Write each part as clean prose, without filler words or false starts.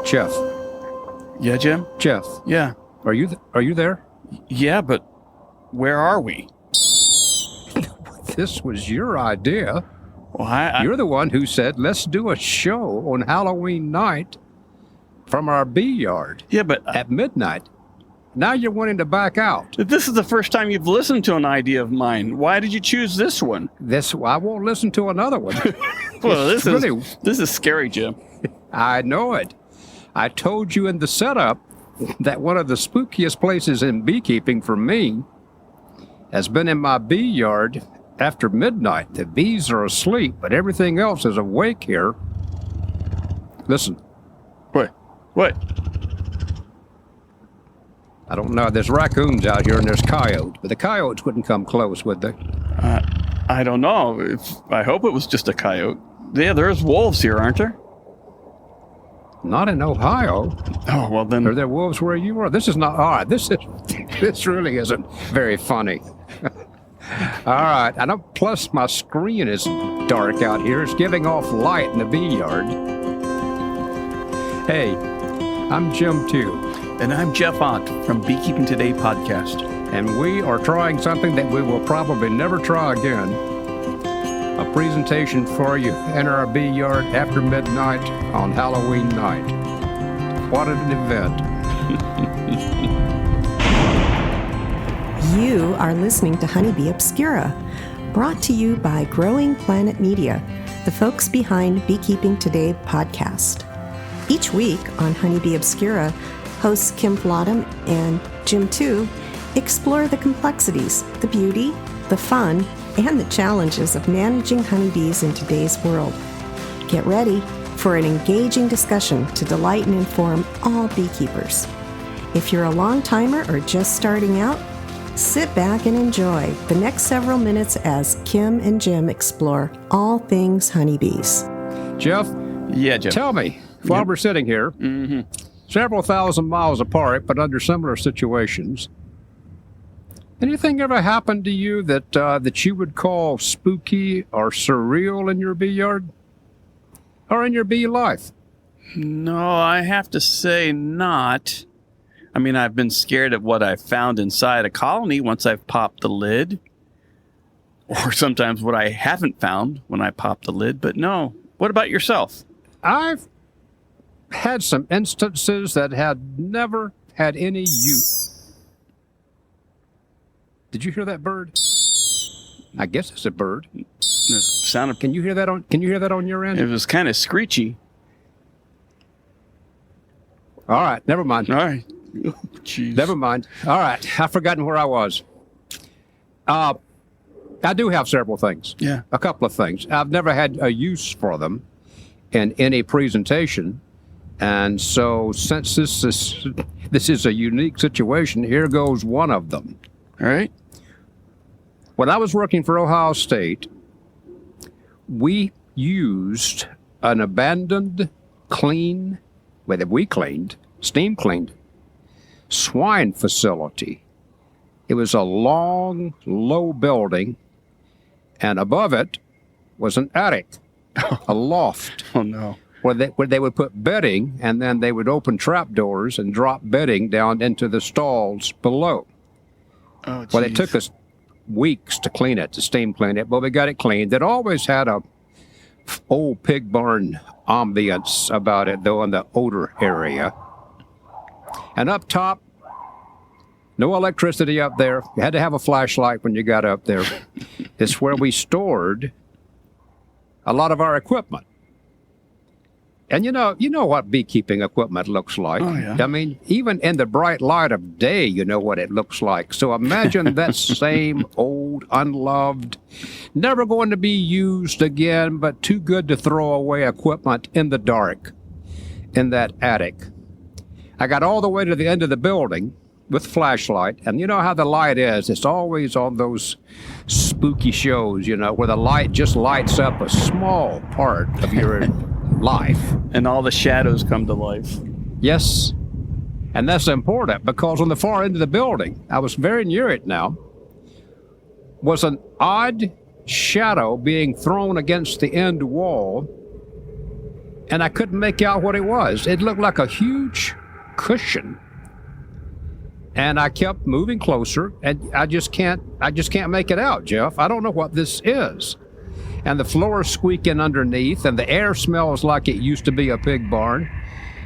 Jeff. Yeah, Jim? Jeff. Yeah. Are you there? Yeah, but where are we? This was your idea. Well, You're the one who said, let's do a show on Halloween night from our bee yard. Yeah, but at midnight. Now you're wanting to back out. This is the first time you've listened to an idea of mine. Why did you choose this one? I won't listen to another one. Well, this is scary, Jim. I know it. I told you in the setup that one of the spookiest places in beekeeping for me has been in my bee yard after midnight. The bees are asleep, but everything else is awake here. Listen. What? I don't know. There's raccoons out here and there's coyotes, but the coyotes wouldn't come close, would they? I don't know. I hope it was just a coyote. Yeah, there's wolves here, aren't there? Not in Ohio. Oh, well then. Are there wolves where you are? This is not. All right. This really isn't very funny. All right. I know. Plus, my screen is dark out here. It's giving off light in the bee yard. Hey, I'm Jim too. And I'm Jeff Ott from Beekeeping Today podcast. And we are trying something that we will probably never try again. A presentation for you in our bee yard after midnight on Halloween night. What an event. You are listening to Honey Bee Obscura, brought to you by Growing Planet Media, the folks behind Beekeeping Today podcast. Each week on Honey Bee Obscura, hosts Kim Flottam and Jim too explore the complexities, the beauty, the fun, and the challenges of managing honeybees in today's world. Get ready for an engaging discussion to delight and inform all beekeepers. If you're a long-timer or just starting out, sit back and enjoy the next several minutes as Kim and Jim explore all things honeybees. Jeff? Yeah, Jim. Tell me, while we're sitting here, several thousand miles apart, but under similar situations, anything ever happened to you that you would call spooky or surreal in your bee yard? Or in your bee life? No, I have to say not. I mean, I've been scared of what I've found inside a colony once I've popped the lid. Or sometimes what I haven't found when I pop the lid, but no. What about yourself? I've had some instances that had never had any use. Did you hear that bird? I guess it's a bird. Can you hear that on your end? It was kind of screechy. All right, never mind. All right. Jeez. Never mind. All right, I've forgotten where I was. I do have several things. Yeah. A couple of things. I've never had a use for them in any presentation. And so since this is a unique situation, here goes one of them. All right. When I was working for Ohio State, we used an abandoned, steam cleaned swine facility. It was a long, low building, and above it was an attic, a loft. Oh, no. Where they would put bedding, and then they would open trapdoors and drop bedding down into the stalls below. Oh, geez. Well, it took us weeks to clean it, to steam clean it, but we got it cleaned. It always had a old pig barn ambience about it, though, in the odor area. And up top, no electricity up there. You had to have a flashlight when you got up there. It's where we stored a lot of our equipment. And you know what beekeeping equipment looks like. Oh, yeah. I mean, even in the bright light of day, you know what it looks like. So imagine that same old, unloved, never going to be used again, but too good to throw away equipment in the dark in that attic. I got all the way to the end of the building with flashlight, and you know how the light is. It's always on those spooky shows, where the light just lights up a small part of your life. And all the shadows come to life. Yes. And that's important because on the far end of the building, I was very near it now, was an odd shadow being thrown against the end wall. and I couldn't make out what it was. It looked like a huge cushion. And I kept moving closer, and I just can't make it out, Jeff. I don't know what this is. And the floor is squeaking underneath, and the air smells like it used to be a pig barn,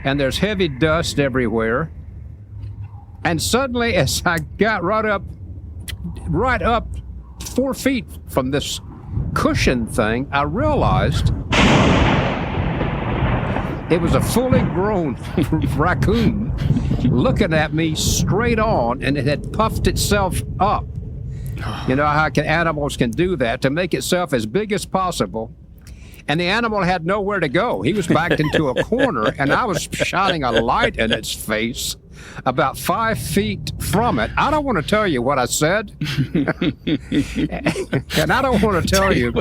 and there's heavy dust everywhere. And suddenly, as I got right up 4 feet from this cushion thing, I realized it was a fully grown raccoon looking at me straight on, and it had puffed itself up. You know how animals can do that to make itself as big as possible. And the animal had nowhere to go. He was backed into a corner, and I was shining a light in its face about 5 feet from it. I don't want to tell you what I said. And I don't want to tell you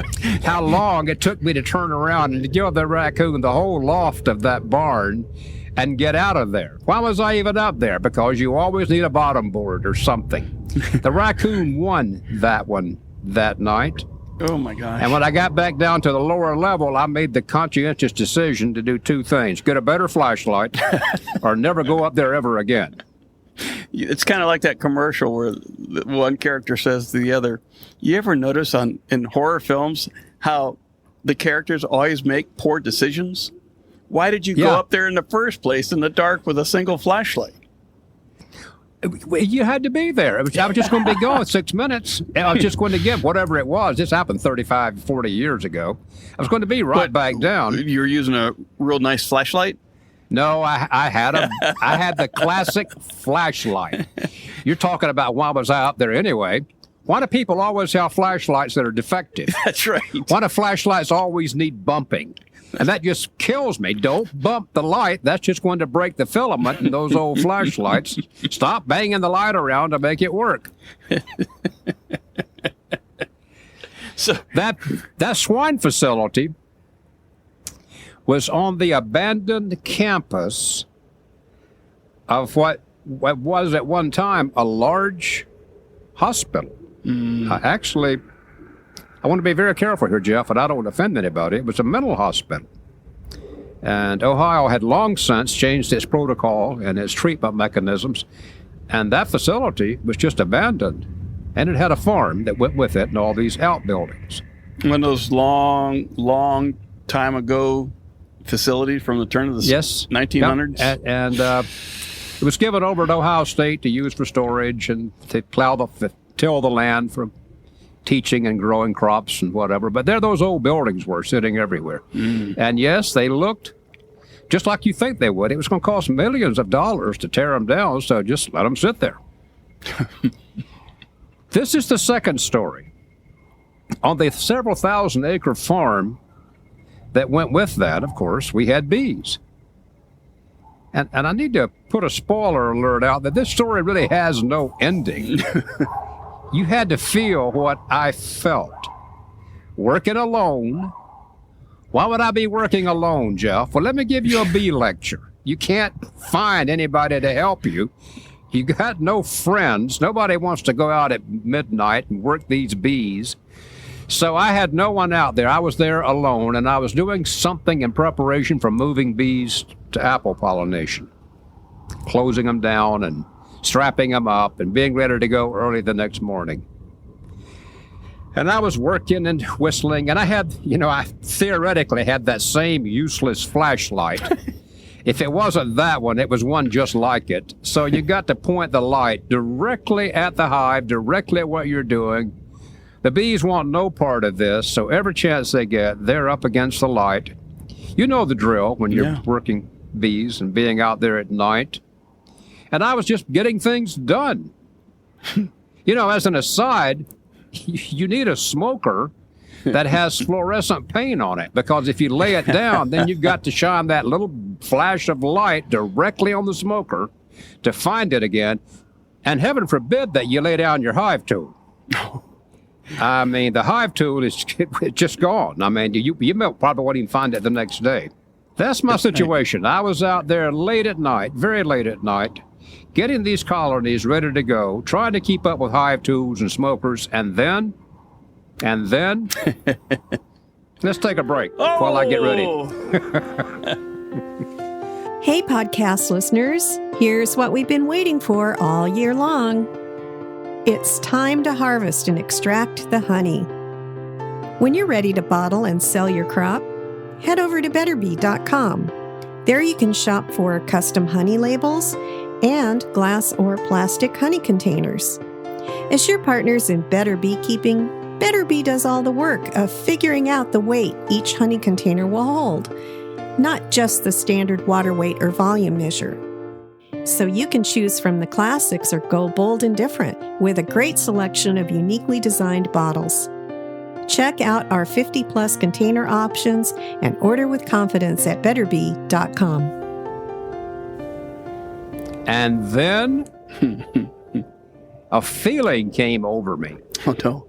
how long it took me to turn around and to give the raccoon the whole loft of that barn and get out of there. Why was I even up there? Because you always need a bottom board or something. The raccoon won that one that night. Oh, my gosh. And when I got back down to the lower level, I made the conscientious decision to do two things: get a better flashlight or never go up there ever again. It's kind of like that commercial where one character says to the other, you ever notice in horror films how the characters always make poor decisions? Why did you go up there in the first place in the dark with a single flashlight? You had to be there. I was just going to be gone 6 minutes. I was just going to give whatever it was. This happened 35, 40 years ago. I was going to be right back down. You were using a real nice flashlight? No, I had the classic flashlight. You're talking about why was I up there anyway? Why do people always have flashlights that are defective? That's right. Why do flashlights always need bumping? And that just kills me. Don't bump the light. That's just going to break the filament in those old flashlights. Stop banging the light around to make it work. So that swine facility was on the abandoned campus of what was at one time a large hospital. Actually, I want to be very careful here, Jeff, and I don't want to offend anybody. It was a mental hospital. And Ohio had long since changed its protocol and its treatment mechanisms, and that facility was just abandoned. And it had a farm that went with it and all these outbuildings. One of those long time ago facilities from the turn of the 1900s? Yep. And it was given over to Ohio State to use for storage and to till the land for teaching and growing crops and whatever. But there those old buildings were sitting everywhere. And yes, they looked just like you think they would. It was going to cost millions of dollars to tear them down, so just let them sit there. This is the second story. On the several thousand acre farm that went with that, of course, we had bees. And I need to put a spoiler alert out that this story really has no ending. You had to feel what I felt. Working alone. Why would I be working alone, Jeff? Well, let me give you a bee lecture. You can't find anybody to help you. You got no friends. Nobody wants to go out at midnight and work these bees. So I had no one out there. I was there alone, and I was doing something in preparation for moving bees to apple pollination, closing them down and strapping them up and being ready to go early the next morning. And I was working and whistling, and I theoretically had that same useless flashlight. If it wasn't that one, it was one just like it. So you got to point the light directly at the hive, directly at what you're doing. The bees want no part of this, so every chance they get, they're up against the light. You know the drill when you're working bees and being out there at night. And I was just getting things done. As an aside, you need a smoker that has fluorescent paint on it, because if you lay it down, then you've got to shine that little flash of light directly on the smoker to find it again. And heaven forbid that you lay down your hive tool. I mean, the hive tool is just gone. I mean, you probably won't even find it the next day. That's my situation. I was out there late at night, very late at night, getting these colonies ready to go, trying to keep up with hive tools and smokers, and then Let's take a break while I get ready. Hey, podcast listeners, here's what we've been waiting for all year long. It's time to harvest and extract the honey. When you're ready to bottle and sell your crop, head over to betterbee.com. There you can shop for custom honey labels and glass or plastic honey containers. As your partners in better beekeeping, Better Bee does all the work of figuring out the weight each honey container will hold, not just the standard water weight or volume measure. So you can choose from the classics or go bold and different with a great selection of uniquely designed bottles. Check out our 50-plus container options and order with confidence at betterbee.com. And then a feeling came over me. Oh, no.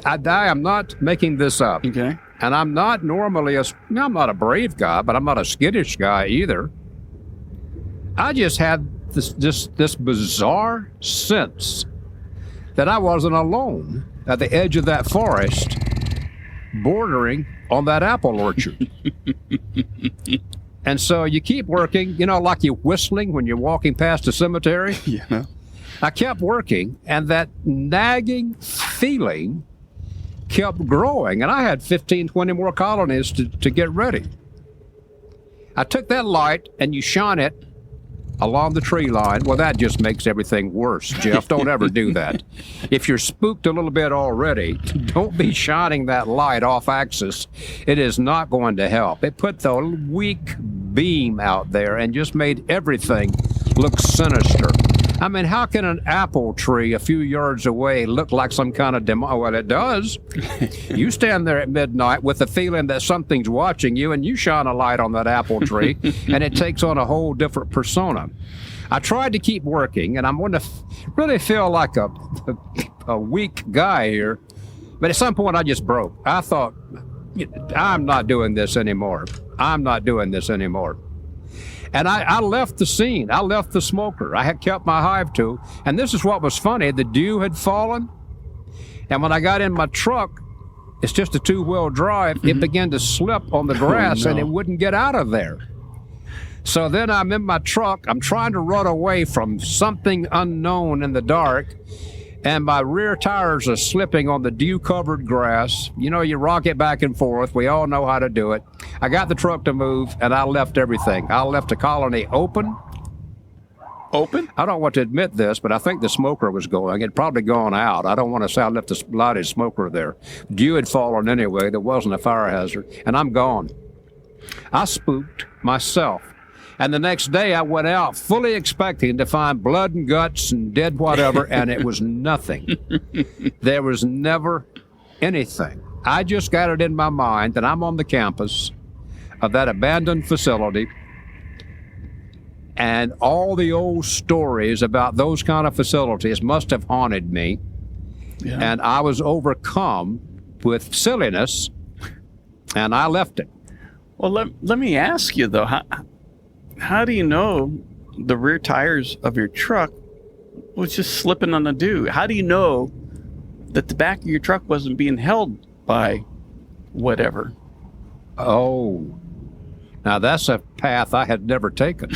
I am not making this up. Okay. And I'm not normally I'm not a brave guy, but I'm not a skittish guy either. I just had this bizarre sense that I wasn't alone at the edge of that forest bordering on that apple orchard. And so you keep working, like you're whistling when you're walking past a cemetery. Yeah. I kept working, and that nagging feeling kept growing, and I had 15, 20 more colonies to get ready. I took that light, and you shone it along the tree line. Well, that just makes everything worse, Jeff. Don't ever do that. If you're spooked a little bit already, don't be shining that light off axis. It is not going to help. It put the weak beam out there and just made everything look sinister. I mean, how can an apple tree a few yards away look like some kind of demo? Well, it does. You stand there at midnight with the feeling that something's watching you, and you shine a light on that apple tree, and it takes on a whole different persona. I tried to keep working, and I'm going to really feel like a weak guy here, but at some point I just broke. I thought, I'm not doing this anymore. I'm not doing this anymore. And I left the scene. I left the smoker. I had kept my hive tool. And this is what was funny. The dew had fallen. And when I got in my truck, it's just a two-wheel drive, it began to slip on the grass, and it wouldn't get out of there. So then I'm in my truck. I'm trying to run away from something unknown in the dark. And my rear tires are slipping on the dew-covered grass. You rock it back and forth. We all know how to do it. I got the truck to move, and I left everything. I left the colony open. Open? I don't want to admit this, but I think the smoker was going. It'd probably gone out. I don't want to say I left the lighted smoker there. Dew had fallen anyway. There wasn't a fire hazard, and I'm gone. I spooked myself. And the next day I went out fully expecting to find blood and guts and dead whatever, and it was nothing. There was never anything. I just got it in my mind that I'm on the campus of that abandoned facility, and all the old stories about those kind of facilities must have haunted me. Yeah. And I was overcome with silliness, and I left it. Well, let me ask you, though, how do you know the rear tires of your truck was just slipping on the dew? How do you know that the back of your truck wasn't being held by whatever? Oh, now that's a path I had never taken.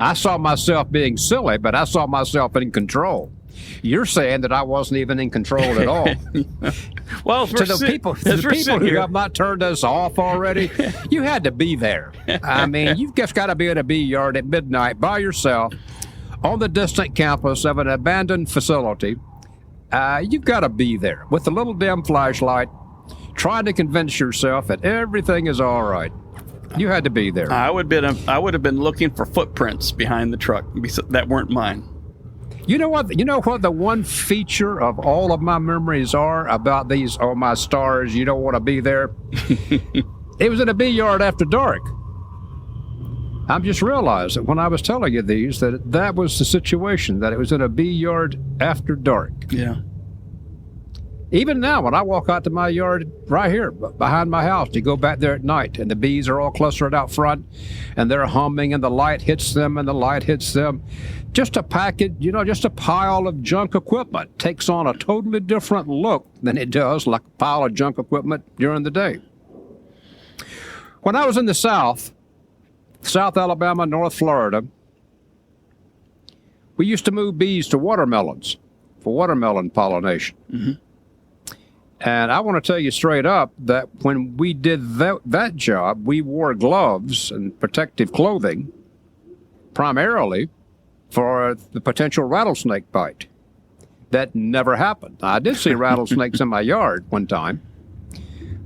I saw myself being silly, but I saw myself in control. You're saying that I wasn't even in control at all. Well, to the people who have not turned us off already, you had to be there. I mean, you've just got to be in a bee yard at midnight by yourself on the distant campus of an abandoned facility. You've got to be there with a little dim flashlight, trying to convince yourself that everything is all right. You had to be there. I would have been looking for footprints behind the truck that weren't mine. You know what the one feature of all of my memories are about these, oh my stars, you don't want to be there? It was in a bee yard after dark. I'm just realizing when I was telling you these that was the situation, that it was in a bee yard after dark. Yeah. Even now, when I walk out to my yard right here behind my house, you go back there at night, and the bees are all clustered out front, and they're humming, and the light hits them, and the light hits them. Just a package, just a pile of junk equipment takes on a totally different look than it does like a pile of junk equipment during the day. When I was in the South Alabama, North Florida, we used to move bees to watermelons for watermelon pollination. Mm-hmm. And I want to tell you straight up that when we did that job, we wore gloves and protective clothing primarily for the potential rattlesnake bite. That never happened. I did see rattlesnakes in my yard one time,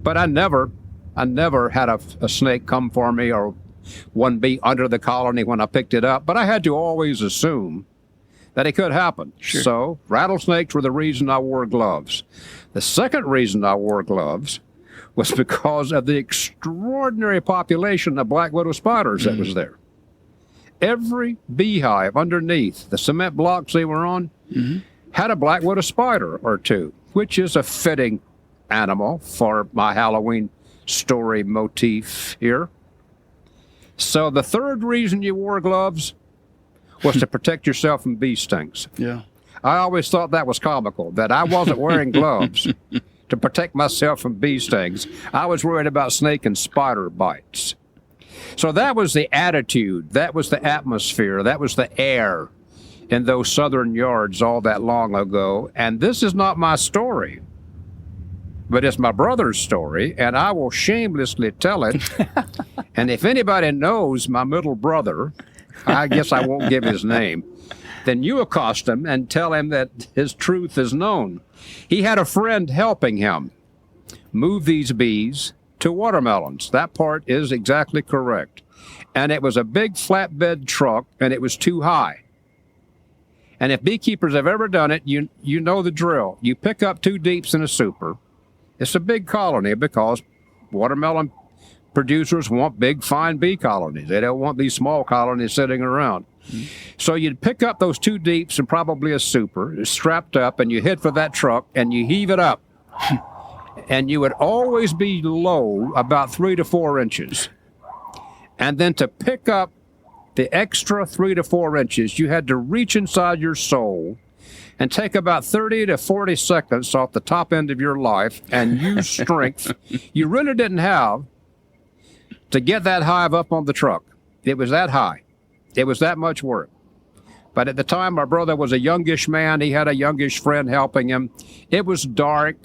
but I never had a snake come for me or one bee under the colony when I picked it up, but I had to always assume that it could happen. Sure. So rattlesnakes were the reason I wore gloves. The second reason I wore gloves was because of the extraordinary population of black widow spiders that was there. Every beehive underneath the cement blocks they were on had a black widow spider or two, which is a fitting animal for my Halloween story motif here. So the third reason you wore gloves was to protect yourself from bee stings. Yeah. I always thought that was comical, that I wasn't wearing gloves to protect myself from bee stings. I was worried about snake and spider bites. So that was the attitude, that was the atmosphere, that was the air in those southern yards all that long ago. And this is not my story, but it's my brother's story, and I will shamelessly tell it. And if anybody knows my middle brother, I guess I won't give his name, then you accost him and tell him that his truth is known. He had a friend helping him move these bees to watermelons. That part is exactly correct. And it was a big flatbed truck, and it was too high. And if beekeepers have ever done it, you know the drill. You pick up 2 deeps in a super. It's a big colony because watermelon producers want big, fine bee colonies. They don't want these small colonies sitting around. Mm-hmm. So you'd pick up those 2 deeps and probably a super, strapped up, and you head for that truck, and you heave it up. And you would always be low about 3 to 4 inches. And then to pick up the extra 3 to 4 inches, you had to reach inside your soul and take about 30 to 40 seconds off the top end of your life and use strength you really didn't have to get that hive up on the truck. It was that high. It was that much work. But at the time, my brother was a youngish man. He had a youngish friend helping him. It was dark.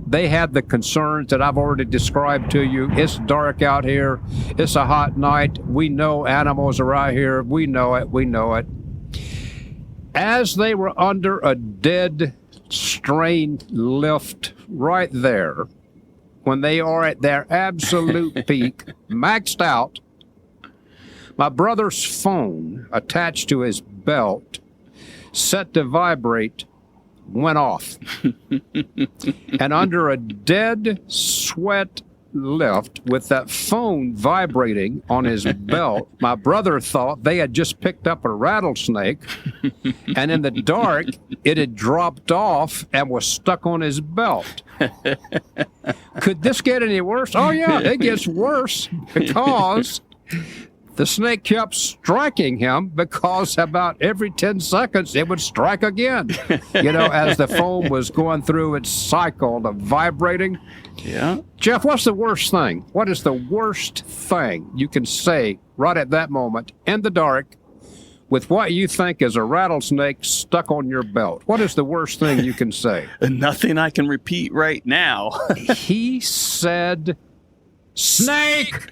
They had the concerns that I've already described to you. It's dark out here. It's a hot night. We know animals are out here. We know it. We know it. As they were under a dead strain lift right there, when they are at their absolute peak, maxed out, my brother's phone attached to his belt, set to vibrate, went off. And under a dead sweat lift with that phone vibrating on his belt, my brother thought they had just picked up a rattlesnake, and in the dark, it had dropped off and was stuck on his belt. Could this get any worse? Oh, yeah, it gets worse because the snake kept striking him, because about every 10 seconds it would strike again, as the foam was going through its cycle of vibrating. Yeah. Jeff, what's the worst thing? What is the worst thing you can say right at that moment in the dark with what you think is a rattlesnake stuck on your belt? What is the worst thing you can say? Nothing I can repeat right now. He said, snake!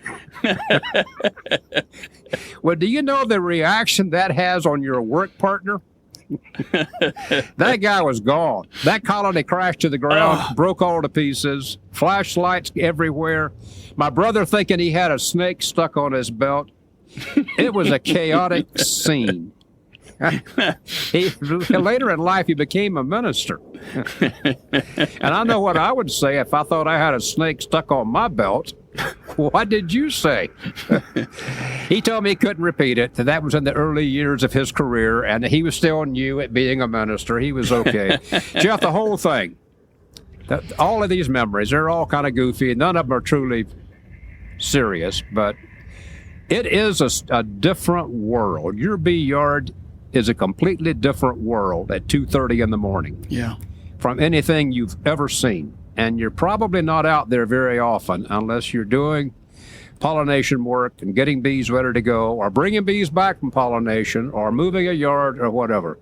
Well, do you know the reaction that has on your work partner? That guy was gone. That colony crashed to the ground, broke all to pieces, flashlights everywhere. My brother thinking he had a snake stuck on his belt. It was a chaotic scene. Later in life, he became a minister. And I know what I would say if I thought I had a snake stuck on my belt. What did you say? He told me he couldn't repeat it. That was in the early years of his career, and he was still new at being a minister. He was okay. Jeff, the whole thing All of these memories, they're all kind of goofy. None of them are truly serious, but it is a different world. Your bee yard is a completely different world at 2:30 in the morning. Yeah. From anything you've ever seen. And you're probably not out there very often unless you're doing pollination work and getting bees ready to go, or bringing bees back from pollination, or moving a yard, or whatever.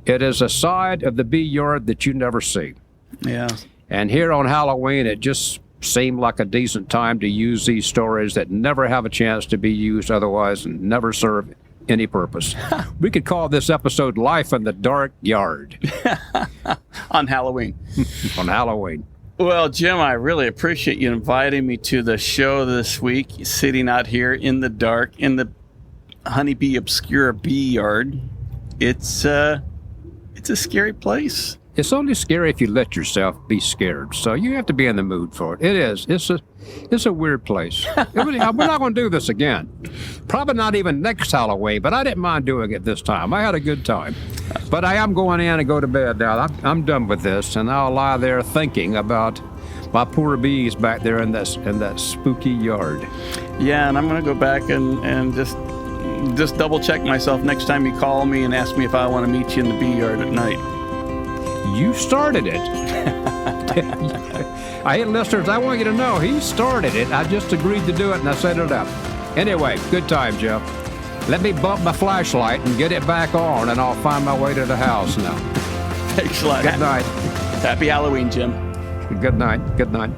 It is a side of the bee yard that you never see. Yeah. And here on Halloween, it just seemed like a decent time to use these stories that never have a chance to be used otherwise and never serve any purpose. We could call this episode Life in the Dark Yard. On Halloween. On Halloween. Well, Jim, I really appreciate you inviting me to the show this week, sitting out here in the dark in the Honey Bee Obscura bee yard. It's a scary place. It's only scary if you let yourself be scared. So you have to be in the mood for it. It is. It's a weird place. We're not going to do this again. Probably not even next Halloween, but I didn't mind doing it this time. I had a good time. But I am going in and go to bed now. I'm done with this, and I'll lie there thinking about my poor bees back there in that spooky yard. Yeah, and I'm going to go back and just double check myself next time you call me and ask me if I want to meet you in the bee yard at night. You started it. Hey, listeners, I want you to know he started it. I just agreed to do it, and I set it up. Anyway, good time, Jeff. Let me bump my flashlight and get it back on, and I'll find my way to the house now. Thanks a lot. Good night. Happy Halloween, Jim. Good night. Good night.